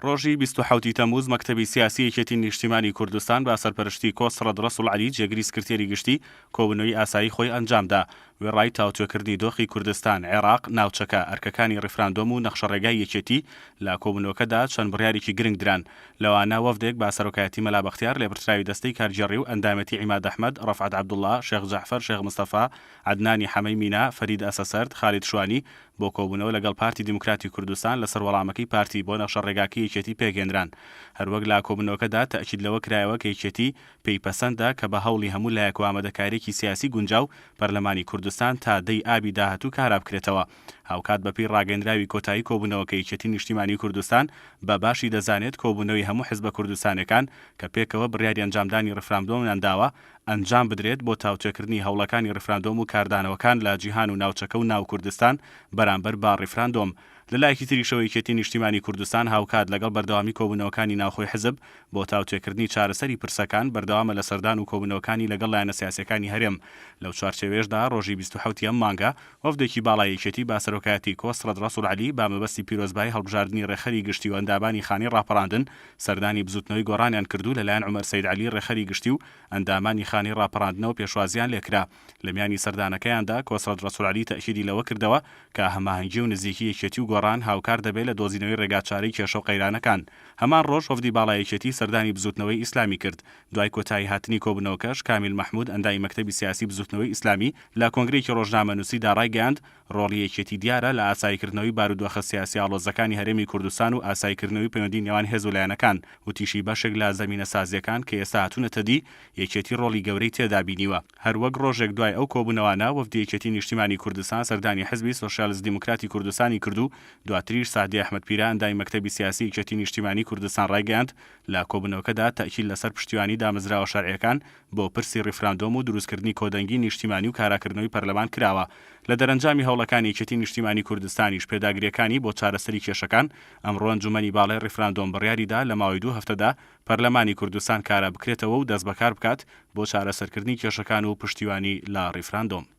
ڕۆژی 27 تەمووز مەکتەبی سیاسی یەکێتی نیشتیمانی کوردستان با سەرپەرشتی کۆسڕەد ڕەسوڵ عەلی جێگری سکرتێری گشتی کۆبوونەوەی ئاسایی خۆی ئەنجامدا وێڕای تاوتوێکردنی دۆخی کوردستان عێراق ناوچەکە ئەرکەکانی ڕیفراندۆم و نەخشەڕێگای یەکێتی لە کۆبوونەوەکەدا چەند بڕیارێکی گرنگ دران لەوانە وەفدێک با سەرۆکایەتی مەلا بەختیار لێبرتراوی دەستەی کارگێڕی و ئەندامەتی عیماد ئەحمەد ڕەفعەت عەبدوڵڵا شێخ جەعفەر شێخ مستەفا عەدنانی حەمەی مینا فەرید ئەسەسەرد خالید شوانی بۆ کۆبوونەوە لەگەڵ پارتی دیموکراتی کوردستان لەسەر وەڵامەکەی پارتی بۆ نەخشەڕێگاکەی یەکێتی پێگەێنران هەروەک لا کۆبوونەوەکەدا تەئکید لەوە کرایەوە کە یەکێتی پێی پەسەندە کە بە هەوڵی هەموو لایەک و ئامادەکاریەکی سیاسی گونجاو پەرلەمانی کوردستان تا دەی ئابی داهاتوو کارا بکرێتەوە هاوکات بەپی ڕاگەندراوی کۆتایی کۆبوونەوەکە یەکێتی نیشتیمانی کوردستان بە باشی دەزانێت کۆبوونەوەی هەموو حیزبە کوردستانەکان کە پێکەوە بڕیاری ئەنجامدانی ڕفراندۆمیان داوە ئەنجام بدرێت بۆ تاوتوێکردنی هەوڵەکانی ڕفراندۆم و کاردانەوەکان لە جیهان و ناوچەکە و ناو کوردستان بەرامبەر با ڕفراندۆم لەلایەکی تریشەوە یەکێتی نیشتیمانی کوردستان هاوکات لەگەڵ بەردەوامی کۆبوونەوەکانی ناوخۆی حزب بۆ تاوتوێکردنی چارەسەری پرسەکان بەردەوامە لە سەردان و کۆبوونەوەکانی لەگەڵ لایەنە سیاسیەکانی هەرێم لەو چوارچێوێژدا ڕۆژی 27 مانگە وەفدێکی باڵای یەکێتی با سەرۆکایەتی کۆسڕەد ڕەسوڵ عەلی با مەبەستی پیرۆزبایی هەڵبژاردننی ڕێخەری گشتی و ئەندامانی خانی ڕاپەڕاندن سەردانی بزوتنەوەی گۆڕانیان کردو لەلایەن عومەر سەید عەلی ڕێخەری گشتی و ئەندامانی خانی ڕاپەڕاندنەوە پێشوازیان لێکرا لە میانی سەردانەکەیاندا کۆسڕەد ڕەسوڵ عەلی تەئکیدی لەوە کردەوە کە هەماهەنگی و نزیکی یەکێتی و گۆڕان هاوکار دەبێت لە دۆزینەوەی ڕێگاچارەی کێشە و قەیرانەکان هەمان ڕۆژ وەفدی باڵای یەکێتی سەردانی بزوتنەوەی ئیسلامی کرد دوای کۆتایی هاتنی کۆبوونەوەکەش کامیل مەحموود ئەندامی مەکتەبی سیاسی بزوتنەوەی ئیسلامی لە کۆنگرێکی ڕۆژنامەنووسیدا ڕایگەیاند ڕۆڵی یەکێتی دیارە لە ئاساییکردنەوەی بارودۆخە سیاسی ئاڵۆزەکانی هەرێمی کوردستان و ئاساییکردنەوەی پەیوەندی نێوان هێز و لایەنەکان وتیشی بەشێک لە زەمینە سازیەکان کە ئێستا هاتوونەتە دی یەکێتی ڕۆڵی گەورەی تێدا بینیوە هەروەک ڕۆژێک دوای ئەو کۆبوونەوانە وەفدی یەکێتی نیشتیمانی کوردستان سەردانی حزبی سۆشیالیست دیموکراتی کوردستانی کردو دواتریش سادی ئەحمەد پیرە ئەندامی مەکتەبی سیاسی یەکێتی نیشتیمانی کوردستان ڕایگەیاند لە کۆبوونەوەکەدا تەئکید لەسەر پشتیوانی دامەزراوە شەرعیەکان بۆ پرسی ڕیفراندۆم و دروستکردنی کۆدەنگی نیشتیمانی و کاراکردنەوەی پەرلەمان کراوە لە دەرەنجامی هەوڵەکانی یەکێتی نیشتیمانی کوردستانیش پێداگریەکانی بۆ چارەسەری کێشەکان ئەمڕۆ ئەنجومەنی باڵای ڕیفراندۆم بڕیاریدا لە ماوەی 2 هەفتەدا پەرلەمانی کوردستان کارا بکرێتەوە و دەست بەکار بکات بۆ چارەسەرکردنی کێشەکان و پشتیوانی لە ڕیفراندۆم